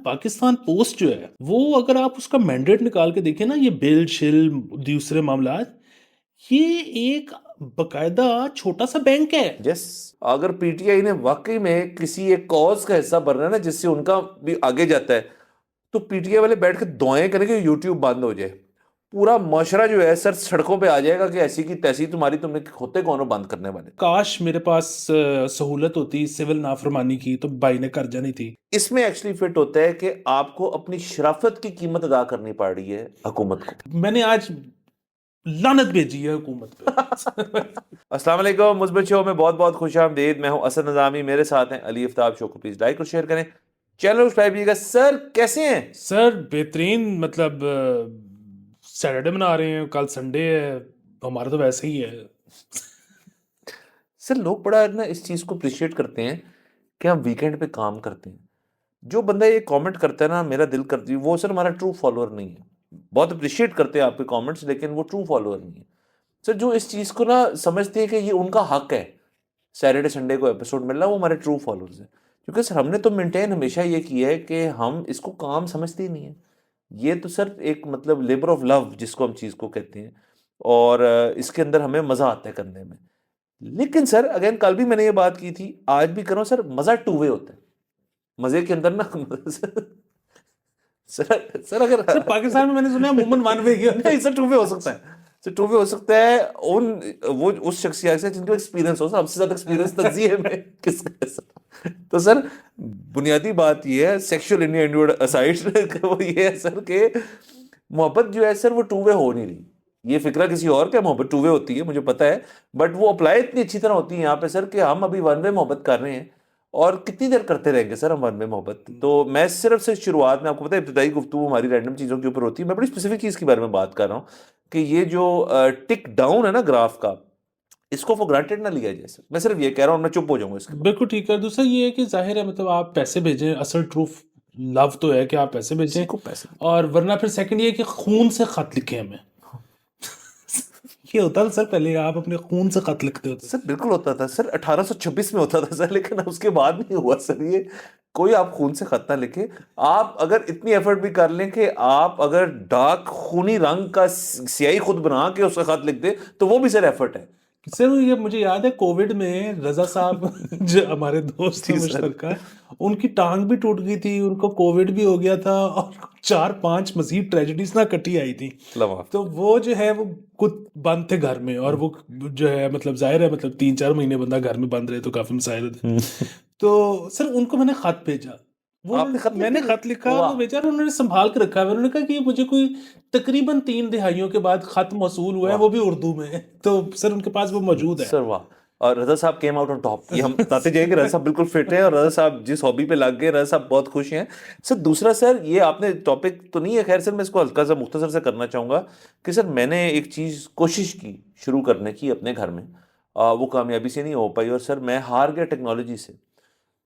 Pakistan post जो है वो अगर आप उसका मैंडेट निकाल के देखें ना, ये बिल शिल दूसरे मामलात, ये एक बकायदा छोटा सा बैंक है। यस, अगर पीटीआई ने वाकई में किसी एक कॉज का हिस्सा बनना है ना जिससे उनका भी आगे जाता है, तो पीटीआई वाले बैठ के दुआएं करेंगे यूट्यूब बंद हो जाए। पूरा माशरा जो है सर सड़कों पे आ जाएगा कि ऐसी की तैसी तुम्हारी, तुमने होते कौन हो बंद करने वाले। काश मेरे पास सहूलत होती सिविल नाफरमानी की, तो भाई ने कर जानी थी। इसमें एक्चुअली फिट होता है कि आपको अपनी शराफत की कीमत अदा करनी पड़ रही है हुकूमत को। मैंने आज लानत भेजी है हुकूमत पे। अस्सलाम वालेकुम, मुस्बित शो में बहुत बहुत खुश आमदीद। मैं हूं असद नज़ामी, मेरे साथ हैं अली आफ्ताब। शो को प्लीज लाइक और शेयर करें, चैनल सब्सक्राइब कीजिएगा। सर कैसे हैं? सर बेहतरीन, मतलब सैटरडे मना रहे हैं, कल संडे है, हमारा तो वैसे ही है। सर लोग बड़ा ना इस चीज़ को अप्रिशिएट करते हैं कि हम वीकेंड पे काम करते हैं। जो बंदा ये कमेंट करता है ना, मेरा दिल करती है, वो सर हमारा ट्रू फॉलोअर नहीं है। बहुत अप्रिशिएट करते हैं आपके कमेंट्स, लेकिन वो ट्रू फॉलोअर नहीं है। सर जो इस चीज़ को ना समझते हैं कि ये उनका हक है सैटरडे संडे को एपिसोड मिलना, वो हमारे ट्रू फॉलोअर्स हैं। क्योंकि सर हमने तो मेंटेन हमेशा ये किया है कि हम इसको काम समझते ही नहीं है। ये तो सर एक मतलब लेबर ऑफ लव जिसको हम चीज़ को कहते हैं, और इसके अंदर हमें मज़ा आता है करने में। लेकिन सर अगेन कल भी मैंने ये बात की थी, आज भी करो सर, मज़ा टू वे होता है। मज़े के अंदर ना सर अगर सर पाकिस्तान में मैंने सुना है अमूमन वन वे ही नहीं सर, टू वे हो सकता है। सर टू वे हो सकता है उन वो उस शख्सियत से जिनको एक्सपीरियंस हो। सर हमसे ज़्यादा एक्सपीरियंस तंजीह में किसका है सर? तो सर बुनियादी बात ये है, सेक्सुअल इन्यूएंडो असाइड, वो ये है सर कि मोहब्बत जो है सर वो टू वे हो नहीं रही। ये फिक्रा किसी और का, मोहब्बत टू वे होती है मुझे पता है, बट वो अप्लाई इतनी अच्छी तरह होती है यहाँ पे सर कि हम अभी वन वे मोहब्बत कर रहे हैं। और कितनी देर करते रहेंगे सर हम वन में मोहब्बत? तो मैं सिर्फ से शुरुआत में, आपको पता है इब्तिदाई गुफ्तगू हमारी रैंडम चीज़ों के ऊपर होती है, मैं बड़ी स्पेसिफिक चीज़ के बारे में बात कर रहा हूँ कि ये जो टिक डाउन है ना ग्राफ का, इसको फॉर ग्रांटेड ना लिया जाए सर। मैं सिर्फ ये कह रहा हूँ, मैं चुप हो जाऊंगा इसके बाद। बिल्कुल ठीक है। दूसरा ये है कि जाहिर है, मतलब आप पैसे भेजें, असल ट्रू लव तो है कि आप पैसे भेजें, को पैसे और वरना फिर सेकंड ये है कि खून से खत लिखे हमें। ये होता था सर पहले, आप अपने खून से खत लिखते होते। सर बिल्कुल होता था सर, 1826 में होता था सर, लेकिन उसके बाद नहीं हुआ सर ये। कोई आप खून से खत ना लिखे। आप अगर इतनी एफर्ट भी कर लें कि आप अगर डार्क खूनी रंग का स्याही खुद बना के उसका खत लिख दे, तो वो भी सर एफर्ट है। सर ये मुझे याद है कोविड में रजा साहब जो हमारे दोस्त हैं जी सर। मुश्तरका, उनकी टांग भी टूट गई थी, उनको कोविड भी हो गया था, और 4-5 मजीद ट्रेजेडीज ना कटी आई थी। लवाफ। तो वो जो है वो खुद बंद थे घर में, और वो जो है मतलब जाहिर है, मतलब 3-4 महीने बंदा घर में बंद रहे तो काफी मसाइल होते। तो सर उनको मैंने खत भेजा, वो आपने खत लिख मैंने दिया? खत लिखा, वाह। वो बेचारा उन्होंने संभाल के रखा है। उन्होंने कहा कि मुझे कोई तकरीबन 3 दिहाइयों के बाद खत मौसूल हुआ है, वाह। वो भी उर्दू में। तो सर उनके पास वो मौजूद है। सर वाह। और रजा साहब केम आउट ऑन टॉप, ये हम बताते जाएंगे। रजा साहब बिल्कुल फिट है, और रजा साहब जिस हॉबी पे लग गए, रजा साहब बहुत खुश हैं। सर दूसरा सर, ये आपने टॉपिक तो नहीं है, खैर सर मैं इसको हल्का सा मुख्तसर से करना चाहूँगा कि सर मैंने एक चीज़ कोशिश की शुरू करने की अपने घर में, वो कामयाबी से नहीं हो पाई, और सर मैं हार गया टेक्नोलॉजी से।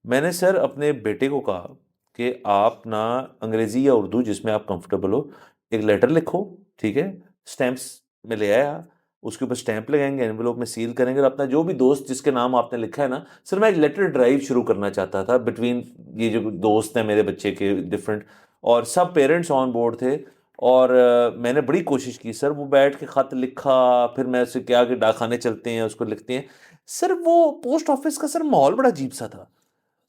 मैंने सर अपने बेटे को कहा कि आप ना अंग्रेज़ी या उर्दू जिसमें आप कंफर्टेबल हो, एक लेटर लिखो, ठीक है, स्टैम्प्स में ले आया, उसके ऊपर स्टैंप लगाएंगे, एनवेलोप में सील करेंगे, और अपना जो भी दोस्त जिसके नाम आपने लिखा है ना, सर मैं एक लेटर ड्राइव शुरू करना चाहता था बिटवीन ये जो दोस्त हैं मेरे बच्चे के डिफरेंट, और सब पेरेंट्स ऑन बोर्ड थे। और मैंने बड़ी कोशिश की सर, वो बैठ के ख़त लिखा, फिर मैं उससे क्या कि डाकखाने चलते हैं उसको लिखते हैं। सर वो पोस्ट ऑफिस का सर माहौल बड़ा अजीब सा था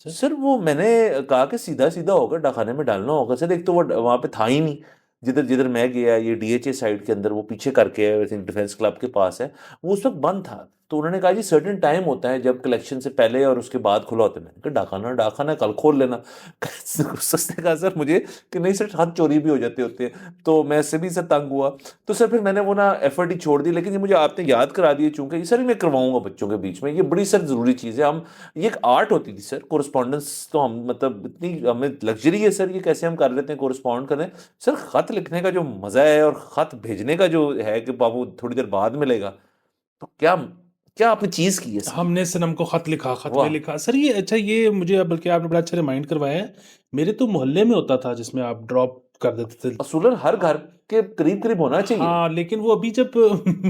सर। वो मैंने कहा कि सीधा सीधा होकर डाकखाने में डालना होगा सर। एक तो वो वहाँ पे था ही नहीं, जिधर जिधर मैं गया, ये डीएचए साइड के अंदर, वो पीछे करके आई थिंक डिफेंस क्लब के पास है, वो उस वक्त बंद था। तो उन्होंने कहा जी सर्टेन टाइम होता है जब कलेक्शन से पहले और उसके बाद खुला होता है। मैंने कहा डाकखाना डाकखाना कल खोल लेना। उसने कहा सर मुझे कि नहीं सर, हाथ चोरी भी हो जाते होते हैं। तो मैं इससे भी सर तंग हुआ। तो सर फिर मैंने वो ना एफर्ट ही छोड़ दी। लेकिन ये मुझे आपने याद करा दिया, चूंकि ये सर मैं करवाऊंगा बच्चों के बीच में, ये बड़ी सर ज़रूरी चीज़ है। हम ये एक आर्ट होती थी सर कोरस्पॉन्डेंस, तो हम मतलब इतनी हमें लग्जरी है सर, ये कैसे हम कर लेते हैं कोरस्पॉन्ड करें। सर ख़त लिखने का जो मज़ा है और ख़त भेजने का जो है कि बाबू थोड़ी देर बाद मिलेगा, तो क्या क्या आपने चीज़ की है सर? हमने सनम को खत लिखा, खत में वाह। लिखा सर। ये अच्छा, ये मुझे बल्कि आपने बड़ा अच्छा रिमाइंड करवाया है। मेरे तो मोहल्ले में होता था जिसमें आप ड्रॉप कर देते थे। असूलन हर घर के करीब करीब होना चाहिए। हाँ, लेकिन वो अभी जब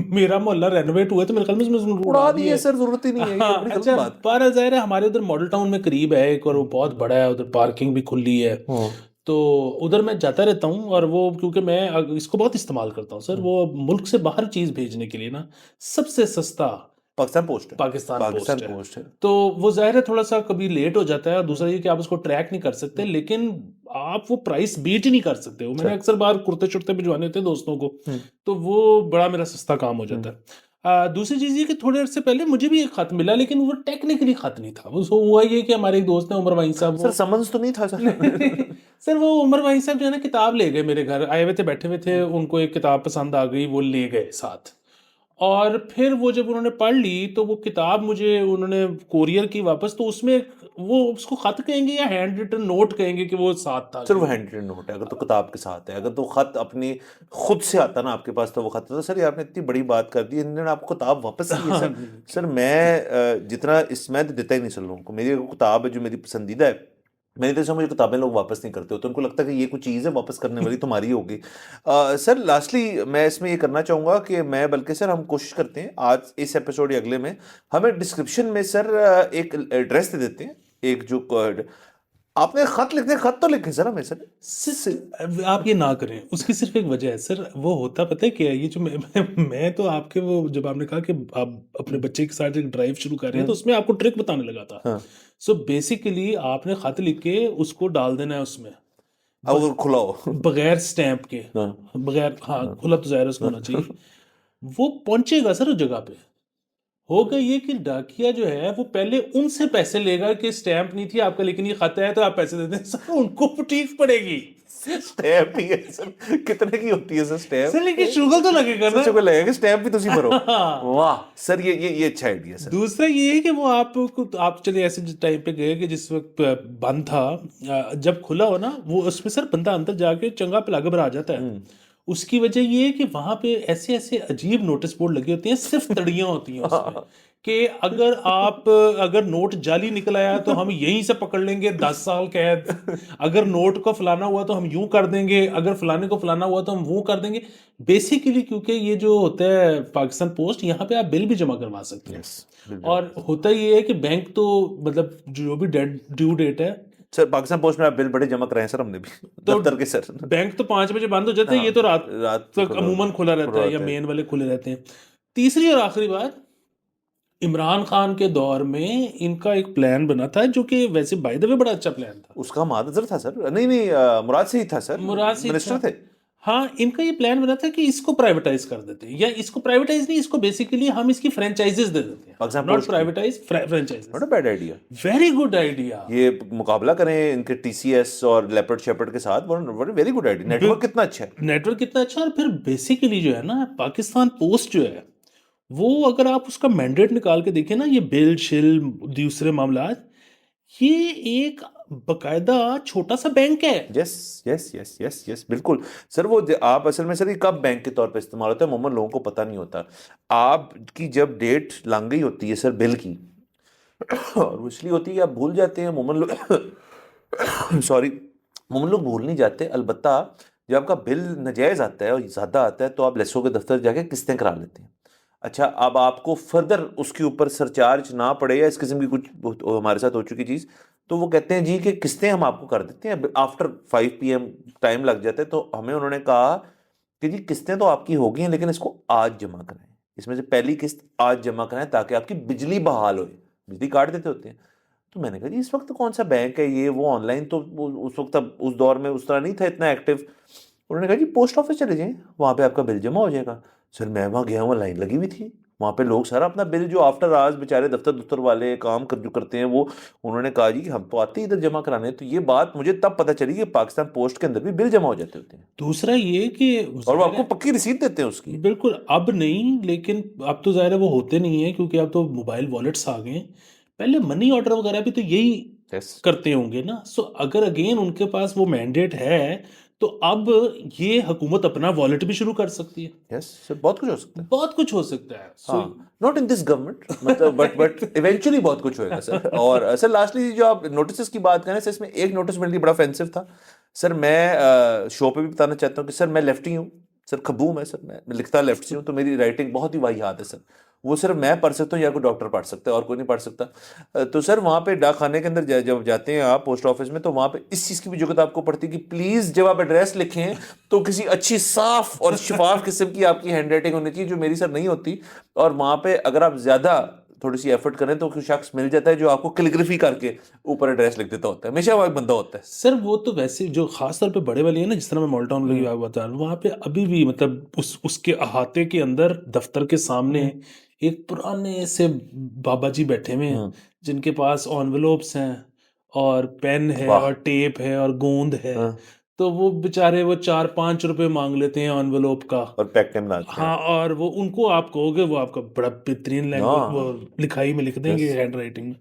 मेरा मोहल्ला रेनोवेट हुआ तो मेरे ख्याल में उसमें उड़ा उड़ा दिए दिए। सर, जरूरत ही नहीं है, ये हाँ, बड़ी गलत अच्छा, बात। पर ज़ाहिर है हमारे उधर मॉडल टाउन में करीब है एक, और वो बहुत बड़ा है, उधर पार्किंग भी खुली है। तो उधर मैं जाता रहता हूँ, और वो क्योंकि मैं इसको बहुत इस्तेमाल करता हूँ सर, वो मुल्क से बाहर चीज़ भेजने के लिए ना सबसे सस्ता पाकिस्तान पोस्ट है, पाकिस्तान पाकिस्तान पोस्ट है। पोस्ट है। तो वो ज़ाहिर है थोड़ा सा कभी लेट हो जाता है, और दूसरा ये कि आप उसको ट्रैक नहीं कर सकते, लेकिन आप वो प्राइस बीट ही नहीं कर सकते हो। मैंने अक्सर बार कुर्ते शुर्ते भिजवाने होते हैं दोस्तों को, तो वो बड़ा मेरा सस्ता काम हो जाता है। दूसरी चीज़ ये कि थोड़े अर्से पहले मुझे भी एक खत मिला, लेकिन वो टेक्निकली खत नहीं था। वो हुआ ये कि हमारे एक दोस्त हैं उमर वाइन साहब, सर समन्स तो नहीं था सर? सर वो उमर वाइन साहब जो है ना, किताब ले गए, मेरे घर आए हुए थे, बैठे हुए थे, उनको एक किताब पसंद आ गई, वो ले गए साथ। और फिर वो जब उन्होंने पढ़ ली, तो वो किताब मुझे उन्होंने कोरियर की वापस, तो उसमें वो उसको खत कहेंगे या हैंड रिटन नोट कहेंगे कि वो साथ था। सर वो हैंड रिटन नोट है, अगर तो किताब के साथ है। अगर तो खत अपनी खुद से आता ना आपके पास, तो वो खत। तो सर ये आपने इतनी बड़ी बात कर दी, इन्होंने आपको किताब वापस की है सर? सर मैं जितना मैं तो देता ही नहीं सर लोगों को। मेरी एक किताब है जो मेरी पसंदीदा है, मैंने तो मुझे किताबें लोग वापस नहीं करते हो, तो उनको लगता है कि ये कुछ चीज़ है वापस करने वाली, तुम्हारी होगी। सर लास्टली मैं इसमें ये करना चाहूँगा कि मैं, बल्कि सर हम कोशिश करते हैं आज इस एपिसोड या अगले में, हमें डिस्क्रिप्शन में सर एक एड्रेस दे देते हैं, एक जो आपने खत लिखते हैं, खत तो लिखे सर हमें सर। आप ये ना करें, उसकी सिर्फ एक वजह है सर। वो होता पता है क्या है, ये जो मैं तो आपके, वो जब आपने कहा कि आप अपने बच्चे के साथ एक ड्राइव शुरू कर रहे हैं, तो उसमें आपको ट्रिक बताने लगा था। हाँ। सो बेसिकली आपने खत लिख के उसको डाल देना है उसमें, अब वो खुला हो। बगैर स्टैंप के, हाँ। बगैर, हाँ खुला तो ज़ाहिर है उसको होना चाहिए। वो पहुंचेगा सर उस जगह पे। होगा ये कि डाकिया जो है वो पहले उनसे पैसे लेगा कि स्टैंप नहीं थी आपका, लेकिन ये खत है तो आप पैसे दे दें। सर उनको फटीक पड़ेगी स्टैम्प भी है सर? कितने की होती है सर स्टैम्प? सर, लेकिन शुगर तो लगेगा ना। सर को लगेगा कि स्टैम्प भी तुसी भरो। हाँ। वाह सर, ये अच्छा आइडिया सर। दूसरा ये है कि वो आप चले ऐसे टाइम पे गए कि जिस वक्त बंद था, जब खुला हो ना, वो उसमें सर बंदा अंदर जाके चंगा पिला के आ जाता है। उसकी वजह ये है कि वहां पे ऐसे ऐसे अजीब नोटिस बोर्ड लगे होते हैं, सिर्फ तड़ियां होती हैं उसमें कि अगर नोट जाली निकल आया तो हम यहीं से पकड़ लेंगे 10 साल कैद, अगर नोट को फलाना हुआ तो हम यूं कर देंगे, अगर फलाने को फलाना हुआ तो हम वो कर देंगे। बेसिकली क्योंकि ये जो होता है पाकिस्तान पोस्ट, यहाँ पे आप बिल भी जमा करवा सकते हैं। और होता ये है कि बैंक तो मतलब जो भी ड्यू डेट है सर, पाकिस्तान पोस्ट में आप बिल बड़े जमा कराए सर हमने भी, दफ्तर के सर। बैंक तो 5 बजे बंद हो जाते हैं, ये तो रात तक अमूमन खुला रहता है, या मेन वाले खुले रहते हैं। तीसरी और आखिरी बात, इमरान खान के दौर में इनका एक प्लान बना था, जो कि वैसे बाय द वे बड़ा अच्छा प्लान था। उसका महादजर था सर? नहीं, मुराद से ही था सर, मुराद से मिनिस्टर थे। हाँ, इनका ये प्लान बना था कि इसको प्राइवेटाइज कर देते हैं, या इसको प्राइवेटाइज नहीं, इसको बेसिकली हम इसकी फ्रेंचाइजेस दे देते हैं, पाकिस्तान नॉट पोस्ट की। Privatise, franchises. Not a bad idea. Very good idea. ये मुकाबला करें इनके टीसीएस और लेपर्ड शेपर्ड के साथ, वेरी गुड आइडिया। नेटवर्क कितना अच्छा है, नेटवर्क कितना अच्छा। और फिर बेसिकली जो है ना, पाकिस्तान पोस्ट जो है वो, अगर आप उसका मैंडेट निकाल के देखें ना, ये बिल शिल दूसरे मामलात, ये एक बकायदा छोटा सा बैंक है। Yes yes yes yes yes, बिल्कुल सर। वो आप असल में सर, ये कब बैंक के तौर पे इस्तेमाल होता है अमूमन लोगों को पता नहीं होता। आपकी जब डेट लंघ गई होती है सर बिल की, और वो इसलिए होती है आप भूल जाते हैं अमूमन लोग। सॉरी, अमूमन लोग भूल नहीं जाते, अलबत्ता जब आपका बिल नजायज़ आता है और ज़्यादा आता है, तो आप लेसो के दफ्तर जाके किस्तें करा लेते हैं। अच्छा, अब आपको फर्दर उसके ऊपर सरचार्ज ना पड़े, या इस किस्म की कुछ हमारे साथ हो चुकी चीज़, तो वो कहते हैं जी कि किस्तें हम आपको कर देते हैं। आफ्टर 5 PM टाइम लग जाता है, तो हमें उन्होंने कहा कि जी किस्तें तो आपकी हो गई हैं, लेकिन इसको आज जमा कराएं। इसमें से पहली किस्त आज जमा कराएं ताकि आपकी बिजली बहाल हो। बिजली काट देते होते हैं। तो मैंने कहा जी इस वक्त कौन सा बैंक है ये वो ऑनलाइन, तो उस वक्त अब उस दौर में उस तरह नहीं था इतना एक्टिव। उन्होंने कहा जी पोस्ट ऑफिस चले जाएं, वहाँ पे आपका बिल जमा हो जाएगा। सर मैं वहाँ गया, वहाँ लाइन लगी हुई थी, वहाँ पे लोग सारा अपना बिल जो आफ्टर आवर्स बेचारे दफ्तर वाले काम जो करते हैं, वो उन्होंने कहा जी हम तो आते ही इधर जमा कराने। तो ये बात मुझे तब पता चली कि पाकिस्तान पोस्ट के अंदर भी बिल जमा हो जाते होते हैं, दूसरा ये कि और वो आपको पक्की रसीद देते हैं उसकी। बिल्कुल, अब नहीं, लेकिन अब तो ज़ाहिर है वो होते नहीं है, क्योंकि अब तो मोबाइल वॉलेट्स आ गए हैं। पहले मनी ऑर्डर वगैरह भी तो यही करते होंगे ना। सो अगर अगेन उनके पास वो मैंडेट है, तो अब ये हुकूमत अपना वॉलेट भी शुरू कर सकती है। यस सर, बहुत कुछ हो सकता है। बहुत कुछ हो सकता है। हाँ, नॉट इन दिस गवर्नमेंट, मतलब बट इवेंचुअली बहुत कुछ होएगा सर। और सर लास्टली जो आप नोटिस की बात करें सर, इसमें एक नोटिस मेरे लिए बड़ा ऑफेंसिव था सर। मैं शो पे भी बताना चाहता हूँ कि सर मैं लेफ्टी हूँ सर, खबूम है सर, मैं लिखता लेफ्ट से हूँ, तो मेरी राइटिंग बहुत ही वाहियात है सर। वो सिर्फ मैं पढ़ सकता हूँ या कोई डॉक्टर पढ़ सकता है और कोई नहीं पढ़ सकता। तो सर वहाँ पे डाक खाने के अंदर जब जाते हैं आप पोस्ट ऑफिस में, तो वहाँ पे इस चीज़ की भी जरूरत आपको पड़ती है कि प्लीज़ जब आप एड्रेस लिखें तो किसी अच्छी साफ और शिफाफ किस्म की आपकी हैंड राइटिंग होनी चाहिए, जो मेरी सर नहीं होती। और वहाँ पे अगर आप ज़्यादा थोड़ी सी एफर्ट करें तो कोई शख्स मिल जाता है जो आपको कैलीग्राफी करके ऊपर एड्रेस लिख देता होता है, हमेशा वहाँ एक बंदा होता है। सर वो तो वैसे जो खास तौर पे बड़े वाली है ना, जिस तरह मैं मॉल टाउन वाली बात बता रहा हूँ, वहाँ पे अभी भी मतलब उसके अहाते के अंदर दफ्तर के सामने एक पुराने से बाबा जी बैठे हुए हैं जिनके पास एनवेलोप्स हैं और पेन है वाह। और टेप है और गोंद है। हाँ। तो वो बेचारे वो 4-5 रुपए मांग लेते हैं एनवेलोप का। और पैक टाइम लाते हैं। हाँ, और वो उनको आप कहोगे वो आपका बड़ा बेहतरीन लैंग्वेज वो हाँ। लिखाई में लिख देंगे, हैंड राइटिंग में।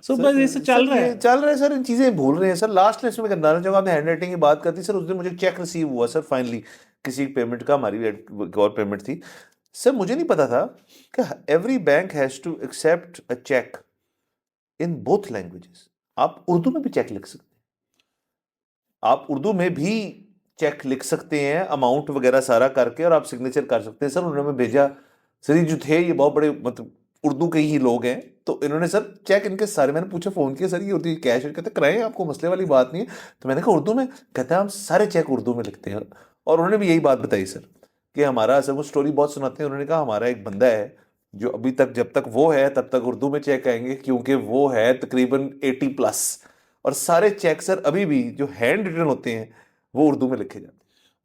सो सर बस ऐसे चल सर रहा ये है। चल रहा है सर, इन चीजें भूल रहे हैं सर। लास्ट में इसमें बताना चाहूंगा, आपने हैंड राइटिंग की बात करती सर, उस दिन मुझे चेक रिसीव हुआ सर फाइनली, किसी पेमेंट का, हमारी एक और पेमेंट थी सर। मुझे नहीं पता था कि every bank has to accept a cheque in both languages. आप उर्दू में भी चेक लिख सकते हैं, आप उर्दू में भी चेक लिख सकते हैं, अमाउंट वगैरह सारा करके, और आप सिग्नेचर कर सकते हैं। सर उन्होंने भेजा, सर ये जो थे ये बहुत बड़े मतलब उर्दू के ही लोग हैं, तो इन्होंने सर चेक इनके सारे, मैंने पूछा फ़ोन किया सर ये उर्दू कैश है, कहते कराएं आपको मसले वाली बात नहीं है। तो मैंने कहा उर्दू में, कहते हैं हम सारे चेक उर्दू में लिखते हैं। और उन्होंने भी यही बात बताई सर कि हमारा, सर वो स्टोरी बहुत सुनाते हैं, उन्होंने कहा हमारा एक बंदा है जो अभी तक, जब तक वो है तब तक उर्दू में चेक आएंगे, क्योंकि वो है तकरीबन 80+, और सारे चेक सर अभी भी जो हैंड रिटन होते हैं वो उर्दू में लिखे जाते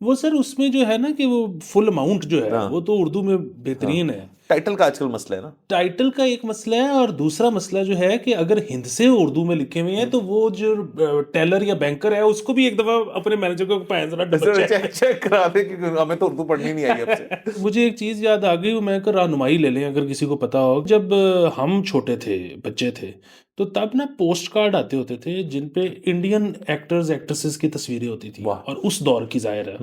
वो सर उसमें जो है ना कि वो फुल अमाउंट जो है हाँ। वो तो उर्दू में हैं। बेहतरीन है। टाइटल का आजकल मसला है ना। टाइटल का एक मसला है, और दूसरा मसला जो है कि अगर हिंद से उर्दू में लिखे हुए हैं तो वो जो टेलर या बैंकर है उसको भी एक दफा अपने मैनेजर को जरा डबल चेक। चेक चेक करा दे, क्योंकि हमें तो उर्दू पढ़नी नहीं आई अब से। मुझे एक चीज़ याद आ गई, मैं कर रहनुमाई ले लें अगर किसी को पता हो। जब हम छोटे थे, बच्चे थे, तो तब ना पोस्ट कार्ड आते होते थे जिन पे इंडियन एक्टर्स एक्ट्रेसेस की तस्वीरें होती थी, वाह। और उस दौर की जाहिर है।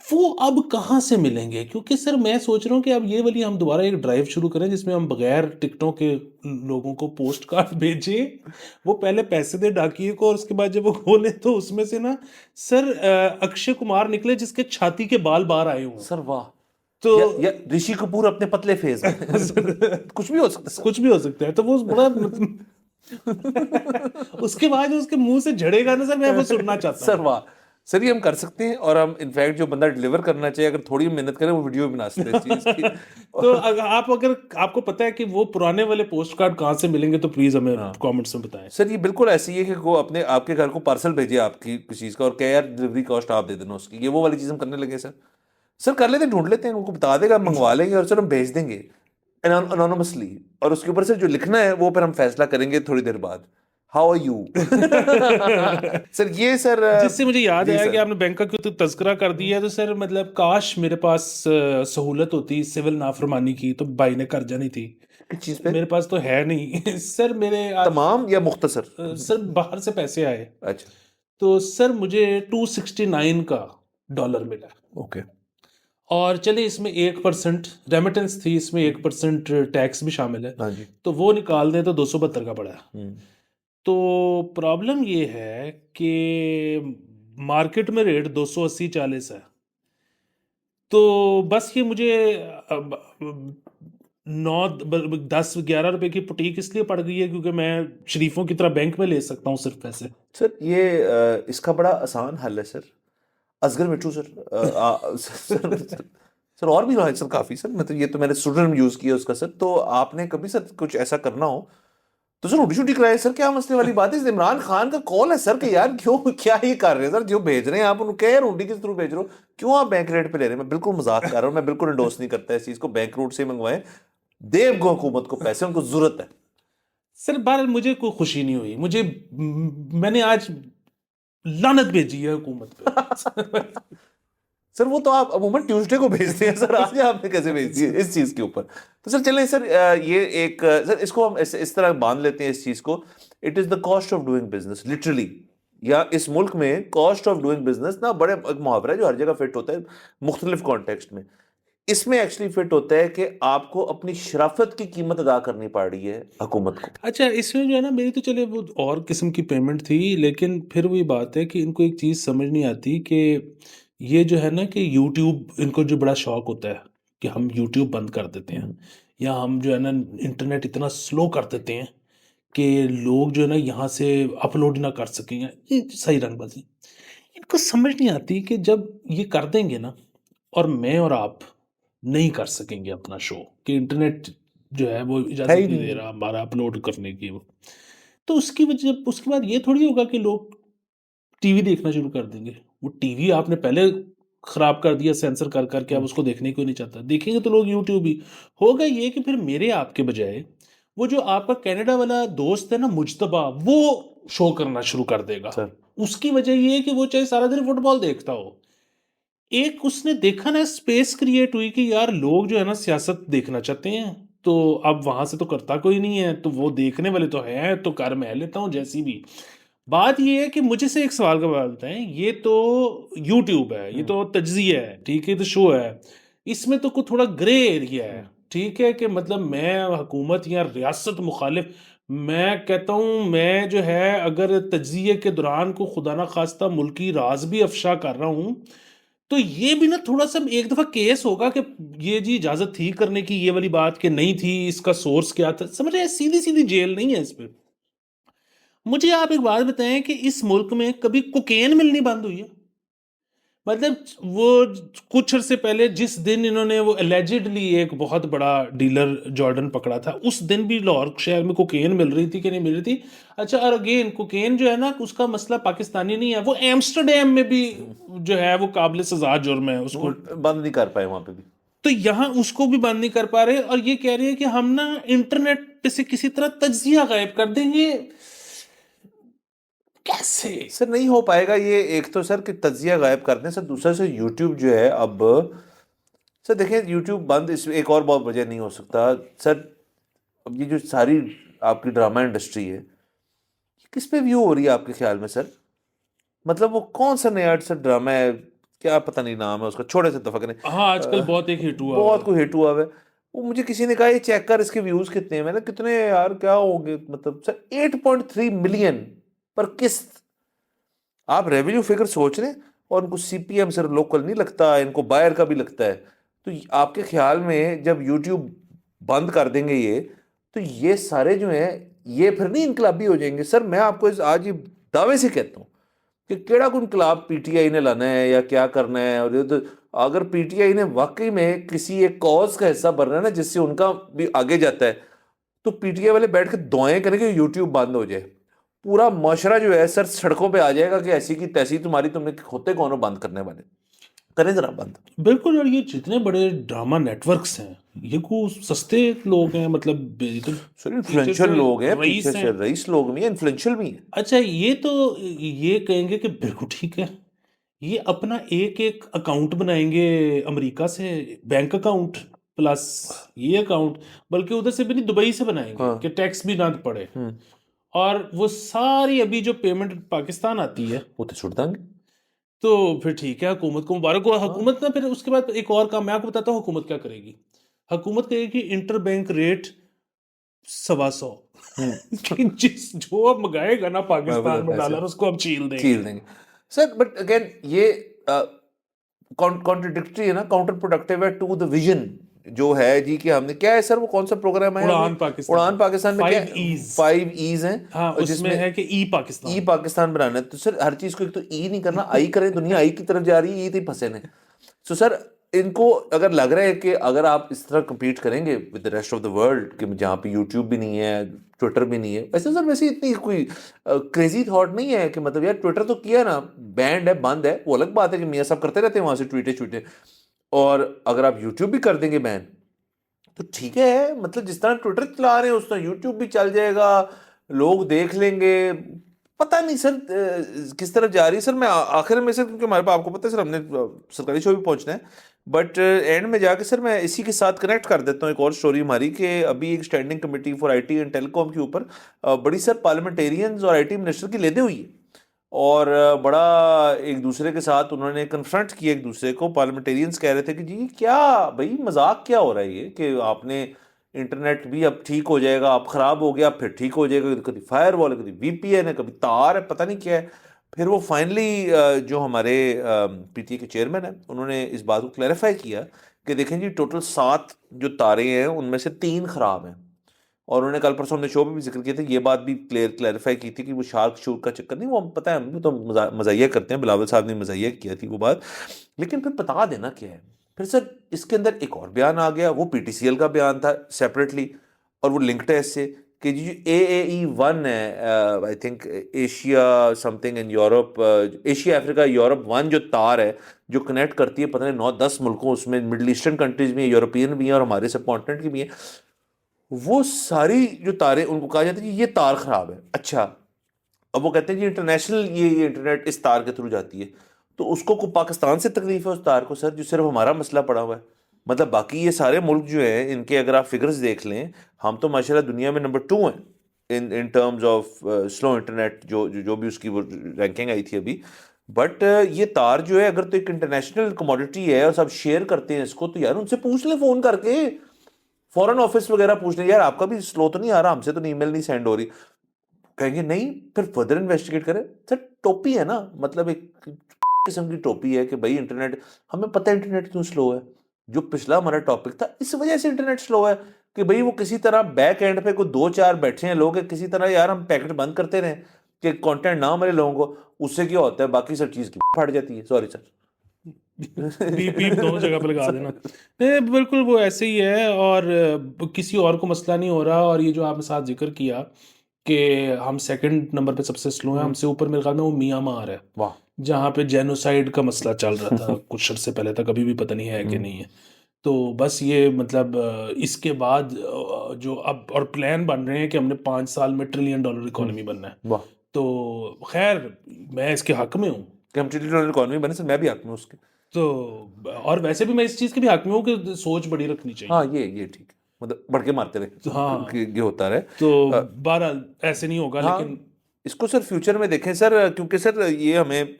वो अब कहाँ से मिलेंगे? क्योंकि सर मैं सोच रहा हूँ कि अब ये वाली हम दोबारा एक ड्राइव शुरू करें जिसमें हम बगैर टिकटों के लोगों को पोस्ट कार्ड भेजें। वो पहले पैसे दे डाकिए को, और उसके बाद जब वो खोले तो उसमें से ना सर अक्षय कुमार निकले जिसके छाती के बाल बाहर आए हुए। सर वाह। तो या ऋषि कपूर अपने पतले फेस में। कुछ भी हो सकता है सर। कुछ भी हो सकता है। तो वो बड़ा उसके बाद जो उसके मुंह से झड़ेगा ना सर, मैं वो सुनना चाहता सर हूँ। वाह। सर ये हम कर सकते हैं, और हम इनफैक्ट जो बंदा डिलीवर करना चाहिए अगर थोड़ी मेहनत करें वो वीडियो भी बना सकते हैं इस चीज की। तो अगर आपको पता है कि वो पुराने वाले पोस्ट कार्ड कहाँ से मिलेंगे तो प्लीज हमें कमेंट्स में बताएं। सर ये बिल्कुल ऐसी है कि वो अपने आपके घर को पार्सल भेजे आपकी किसी चीज का, और क्या यार डिलीवरी कॉस्ट आप दे देना उसकी, ये वो वाली चीज हम करने लगे सर। सर कर लेते हैं, ढूंढ लेते हैं, उनको बता देगा, मंगवा लेंगे, और सर हम भेज देंगे अनोनमसली। और उसके ऊपर सर जो लिखना है वो पर हम फैसला करेंगे थोड़ी देर बाद, हाउ आर यू। सर ये सर जिससे मुझे याद जी आया कि सर। आपने बैंक का क्यों तो तज़किरा कर दिया है, तो सर मतलब काश मेरे पास सहूलत होती सिविल नाफरमानी की, तो भाई ने कर जानी थी। किस चीज पे? मेरे पास तो है नहीं सर। मेरे आज तमाम या मुख्तसर? सर बाहर से पैसे आए, अच्छा। तो सर मुझे 269 का डॉलर मिला। ओके। और चले इसमें 1% रेमिटेंस थी, इसमें 1% टैक्स भी शामिल है, हाँ जी। तो वो निकाल दें तो 272 का पड़ा। तो प्रॉब्लम ये है कि मार्केट में रेट 280-40 है। तो बस ये मुझे अब 9-10-11 रुपए की पुटीक इसलिए पड़ गई है क्योंकि मैं शरीफों की तरह बैंक में ले सकता हूँ सिर्फ पैसे। सर ये इसका बड़ा आसान हल है सर। असगर मिट्टू सर, सर और भी है सर काफी सर, मतलब ये तो मैंने स्टूडेंट यूज किया उसका सर। तो आपने कभी सर कुछ ऐसा करना हो तो सर उल्टी छुट्टी कराए सर, क्या मसले वाली बात है? इमरान खान का कॉल है सर कि यार क्यों, क्या ये कर रहे हैं सर, जो भेज रहे हैं आप उनको कह रूटी के थ्रू भेज रहे हो, क्यों आप बैंक रेट पे ले रहे हैं? मैं बिल्कुल मजाक कर रहा हूँ, मैं बिल्कुल इंडोर्स नहीं करता इस चीज को, बैंक रूट से मंगवाएं, देव गो हुकूमत को पैसे, उनको जरूरत है। सर बहरहाल मुझे कोई खुशी नहीं हुई, मैंने आज लानत भेजी है हुकूमत पे। सर वो तो आप अमूमन ट्यूसडे को भेजते हैं सर, आज आपने कैसे भेज दी इस चीज के ऊपर? तो सर चलें सर, ये एक सर इसको हम इस तरह बांध लेते हैं इस चीज को, it is the cost of doing business literally. या इस मुल्क में कॉस्ट ऑफ डूइंग बिजनेस ना बड़े एक मुहावरा है जो हर जगह फिट होता है मुख्तलिफ कॉन्टेक्स्ट में, इसमें एक्चुअली फिट होता है कि आपको अपनी शराफत की कीमत अदा करनी पड़ रही है हुकूमत को। अच्छा, इसमें जो है ना, मेरी तो चले वो और किस्म की पेमेंट थी, लेकिन फिर वही बात है कि इनको एक चीज़ समझ नहीं आती कि ये जो है ना कि यूट्यूब, इनको जो बड़ा शौक होता है कि हम यूट्यूब बंद कर देते हैं, या हम जो है ना इंटरनेट इतना स्लो कर देते हैं कि लोग जो है ना यहाँ से अपलोड ना कर सकें, ये सही रंगबाजी। इनको समझ नहीं आती कि जब ये कर देंगे ना, और मैं और आप नहीं कर सकेंगे अपना शो, कि इंटरनेट जो है वो है इजाज़त ही नहीं दे नहीं। रहा हमारा अपलोड करने की वो, तो उसकी वजह उसके बाद ये थोड़ी होगा कि लोग टीवी देखना शुरू कर देंगे। वो टीवी आपने पहले खराब कर दिया सेंसर कर करके, अब उसको देखने को नहीं चाहता, देखेंगे तो लोग यूट्यूब ही। होगा ये कि फिर मेरे आपके बजाय वो जो आपका कनाडा वाला दोस्त है ना मुज्तबा, वो शो करना शुरू कर देगा। सर उसकी वजह ये है कि वो चाहे सारा दिन फुटबॉल देखता हो, एक उसने देखा ना स्पेस क्रिएट हुई कि यार लोग जो है ना सियासत देखना चाहते हैं, तो अब वहां से तो करता कोई नहीं है, तो वो देखने वाले तो हैं, तो कर मैं लेता हूँ जैसी भी। बात ये है कि मुझे से एक सवाल का जवाब बताएं, ये तो यूट्यूब है, ये तो तज्जिया है, ठीक है, तो शो है, इसमें तो कुछ थोड़ा ग्रे एरिया है, ठीक है, कि मतलब मैं हुकूमत या रियासत मुखालिफ, मैं कहता हूँ मैं जो है अगर तज्जिए के दौरान को खुदा ना खास्ता मुल्की राज भी अफशा कर रहा हूँ, तो ये भी ना थोड़ा सा एक दफा केस होगा कि ये जी इजाजत थी करने की, ये वाली बात कि नहीं थी, इसका सोर्स क्या था, समझ रहे हैं, सीधी सीधी जेल नहीं है इस पे। मुझे आप एक बात बताएं कि इस मुल्क में कभी कोकेन मिलनी बंद हुई है? मतलब वो कुछ अरसे पहले जिस दिन इन्होंने वो एलिजिडली एक बहुत बड़ा डीलर जॉर्डन पकड़ा था, उस दिन भी लाहौर शहर में कोकेन मिल रही थी कि नहीं मिल रही थी? अच्छा, और अगेन कोकेन जो है ना उसका मसला पाकिस्तानी नहीं है, वो एम्स्टरडेम में भी जो है वो काबिल सजा जुर्म है वो उसको। बंद नहीं कर पाए वहां पे भी। तो यहाँ उसको भी बंद नहीं कर पा रहे, और ये कह रहे हैं कि हम ना इंटरनेट पे से किसी तरह तज्जिया गायब कर देंगे। कैसे? सर नहीं हो पाएगा ये। एक तो सर कि तज्जिया गायब कर दें सर, दूसरा सर यूट्यूब जो है अब, सर देखिए यूट्यूब बंद इस एक और बहुत वजह नहीं हो सकता सर। अब ये जो सारी आपकी ड्रामा इंडस्ट्री है, किस पे व्यू हो रही है आपके ख्याल में सर? मतलब वो कौन सा नया सर ड्रामा है, क्या पता नहीं नाम है उसका, छोटे से दफा करें। हाँ, आजकल बहुत एक हिट हुआ हुआ बहुत है। कोई हिट हुआ है। वो मुझे किसी ने कहा ये चेक कर इसके व्यूज कितने हैं, मैंने कितने यार क्या होंगे, मतलब सर 8.3 मिलियन पर किस्त। आप रेवेन्यू फिगर सोच रहे हैं, और उनको सीपीएम सर लोकल नहीं लगता, इनको बायर का भी लगता है। तो आपके ख्याल में जब यूट्यूब बंद कर देंगे ये, तो ये सारे जो हैं ये फिर नहीं इनकलाबी हो जाएंगे सर? मैं आपको आज ये दावे से कहता हूँ कि केड़ा को इनकलाब पीटीआई ने लाना है या क्या करना है। और ये तो अगर पीटीआई ने वाकई में किसी एक कॉज का हिस्सा बनना है ना जिससे उनका भी आगे जाता है, तो पीटीआई वाले बैठ के दुआएं करेंगे यूट्यूब बंद हो जाए। पूरा माशरा जो है सर सड़कों पे आ जाएगा कि ऐसी की तैसी तुम्हारी, तुमने होते कौन हो बंद करने वाले, करें जरा बंद। बिल्कुल। और ये जितने बड़े ड्रामा नेटवर्क्स हैं, ये को सस्ते लोग हैं, मतलब ये तो सर पीछे इन्फ्लुएंशियल से लोग हैं, पीछे रईस हैं। से रईस लोग भी हैं, इन्फ्लुएंशियल भी हैं। अच्छा, ये तो ये कहेंगे कि बिल्कुल ठीक है, ये अपना एक एक अकाउंट बनाएंगे अमेरिका से, बैंक अकाउंट प्लस ये अकाउंट, बल्कि उधर से भी नहीं, दुबई से बनाएंगे हाँ। कि टैक्स भी ना पड़े। और वो सारी अभी जो पेमेंट पाकिस्तान आती है, वो तो छुट देंगे। तो फिर ठीक है, हुकूमत को मुबारक हो। हाँ। हुकूमत ना फिर उसके बाद एक और काम मैं आपको बताता हूँ, हुकूमत क्या करेगी। हुकूमत कहेगी इंटर बैंक रेट 125। कि जिस जो अब मंगाएगा ना पाकिस्तान में पैसे डॉलर, उसको अब छील छील देंगे। देंगे सर। बट अगेन ये कॉन्ट्रडिक्टरी है ना, काउंटर प्रोडक्टिव है टू द विजन जो है जी। कि हमने क्या है सर, वो कौन सा प्रोग्राम है अभी उड़ान पाकिस्तान, उड़ान पाकिस्तान में, क्या 5 E's। 5 E's हैं, हाँ, और उसमें जिसमें है कि ई ई पाकिस्तान। पाकिस्तान बनाना है। तो सर हर चीज को एक तो ई नहीं करना, आई करें। दुनिया आई की तरफ जा रही है, ई तो फंसे ने। सो सर इनको अगर लग रहा है कि अगर आप इस तरह compete करेंगे with the rest of the world, कि जहाँ पे यूट्यूब भी नहीं है, ट्विटर भी नहीं है, वैसे सर वैसे इतनी कोई क्रेजी थॉट नहीं है कि मतलब यार ट्विटर तो किया ना, बैंड है, बंद है, वो अलग बात है कि मियाँ साहब करते रहते हैं वहां से ट्वीटे ट्वीटे। और अगर आप यूट्यूब भी कर देंगे बैन, तो ठीक है, मतलब जिस तरह ट्विटर चला रहे हैं उस तरह यूट्यूब भी चल जाएगा, लोग देख लेंगे। पता नहीं सर किस तरफ जा रही है सर। मैं आखिर में सर, क्योंकि हमारे पास आपको पता है सर हमने सरकारी शो भी पहुंचना है, बट एंड में जाके सर मैं इसी के साथ कनेक्ट कर देता हूँ एक और स्टोरी हमारी, कि अभी एक standing committee for IT and telecom के ऊपर बड़ी सर पार्लियामेंटेरियंस और आईटी मिनिस्टर की लेदे हुई है। और बड़ा एक दूसरे के साथ उन्होंने कन्फ्रंट किया एक दूसरे को। पार्लियामेंटेरियंस कह रहे थे कि जी क्या भाई मजाक क्या हो रहा है ये, कि आपने इंटरनेट भी अब ठीक हो जाएगा, अब खराब हो गया फिर ठीक हो जाएगा, कभी फायर वॉल है, कभी वीपीएन है, कभी तार है, पता नहीं क्या है। फिर वो फाइनली जो हमारे पीटीए के चेयरमैन है, उन्होंने इस बात को क्लैरिफाई किया कि देखें जी टोटल 7 जो तारे हैं उनमें से 3 खराब हैं। और उन्होंने कल परसों हमने शो पे भी जिक्र किया था, ये बात भी क्लैरिफाई की थी कि वो शार्क शूट का चक्कर नहीं, वो हम पता है, हम भी तो मजाइया करते हैं, बिलावल साहब ने मजाइया किया थी वो बात, लेकिन फिर बता देना क्या है। फिर सर इसके अंदर एक और बयान आ गया, वो पीटीसीएल का बयान था सेपरेटली, और वो लिंक्ड है इससे कि जो AAE-1 है, I think Asia something in Europe, Asia Africa Europe 1 जो तार है जो कनेक्ट करती है पता नहीं 9-10 मुल्कों, उसमें मिडल ईस्टर्न कंट्रीज भी हैं, यूरोपियन भी हैं और हमारे सब कॉन्टिनेंट की भी हैं, वो सारी जो तारें उनको कहा जाता है कि ये तार खराब है। अच्छा, अब वो कहते हैं जी इंटरनेशनल ये इंटरनेट इस तार के थ्रू जाती है, तो उसको को पाकिस्तान से तकलीफ है उस तार को सर, जो सिर्फ हमारा मसला पड़ा हुआ है? मतलब बाकी ये सारे मुल्क जो हैं इनके अगर आप फिगर्स देख लें, हम तो माशाल्लाह दुनिया में नंबर 2 हैं in terms of slow internet, जो भी उसकी वो रैंकिंग आई थी अभी। बट ये तार जो है अगर तो एक इंटरनेशनल कमोडिटी है और सब शेयर करते हैं इसको, तो यार उनसे पूछ ले फोन करके, फॉरेन ऑफिस वगैरह पूछ ले, यार आपका भी स्लो तो नहीं आ रहा, हमसे तो ईमेल नहीं सेंड हो रही। कहेंगे नहीं, फिर फर्दर इन्वेस्टिगेट करें। सर टोपी है ना, मतलब एक किस्म की टोपी है कि भाई इंटरनेट, हमें पता है इंटरनेट क्यों स्लो है। जो पिछला हमारा टॉपिक था, इस वजह से इंटरनेट स्लो है कि भाई वो किसी तरह बैक एंड पे कोई 2-4 बैठे हैं लोग, किसी तरह यार हम पैकेट बंद करते रहे कि कंटेंट ना मिले लोगों को, उससे क्या होता है बाकी सब चीज़ की फट जाती है। Sorry sir. बीप बीप दोनों जगह पे लगा देना। नहीं बिल्कुल वो ऐसे ही है, और किसी और को मसला नहीं हो रहा। और ये जो आपने साथ जिक्र किया कि हम सेकंड नंबर पे सबसे स्लो हैं, हमसे ऊपर मेरे ख्याल में वो म्यांमार है, वाह। जहाँ पे जेनोसाइड का मसला चल रहा था कुछ अर्से पहले तक, अभी भी पता नहीं है कि नहीं है। तो बस ये मतलब इसके बाद जो अब और प्लान बन रहे हैं कि हमने 5 साल में $1 ट्रिलियन इकोनॉमी बनना है। वाह, तो खैर मैं इसके हक में हूँ। कि हम ट्रिलियन इकोनॉमी बने सर, मैं भी हक में उसके। तो और वैसे भी मैं इस चीज़ के भी हक में हूँ कि सोच बड़ी रखनी चाहिए। हाँ ये ठीक है, मतलब बढ़ के मारते रहे हाँ, कि ये होता रहे। तो बहरहाल ऐसे नहीं होगा, हाँ, लेकिन इसको सर फ्यूचर में देखें सर, क्योंकि सर ये हमें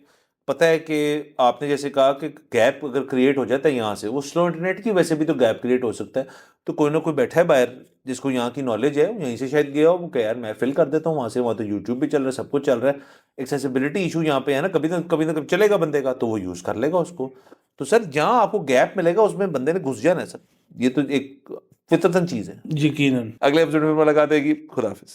पता है कि आपने जैसे कहा कि गैप अगर क्रिएट हो जाता है यहाँ से, वो स्लो इंटरनेट की वैसे भी तो गैप क्रिएट हो सकता है। तो कोई ना कोई बैठा है बाहर जिसको यहाँ की नॉलेज है, वो यहीं से शायद गया हो, वो कह यार मैं फिल कर देता हूँ वहाँ से, वहाँ तो यूट्यूब भी चल रहा है, सब कुछ चल रहा है, एक्सेसिबिलिटी इशू यहाँ पे है ना, कभी ना कभी चलेगा बंदे का, तो वो यूज़ कर लेगा उसको। तो सर जहाँ आपको गैप मिलेगा उसमें बंदे ने घुस जाना है सर, ये तो एक फितरतन चीज़ है। यकीनन। अगले एपिसोड में मुलाकात होगी। खुदा हाफिज।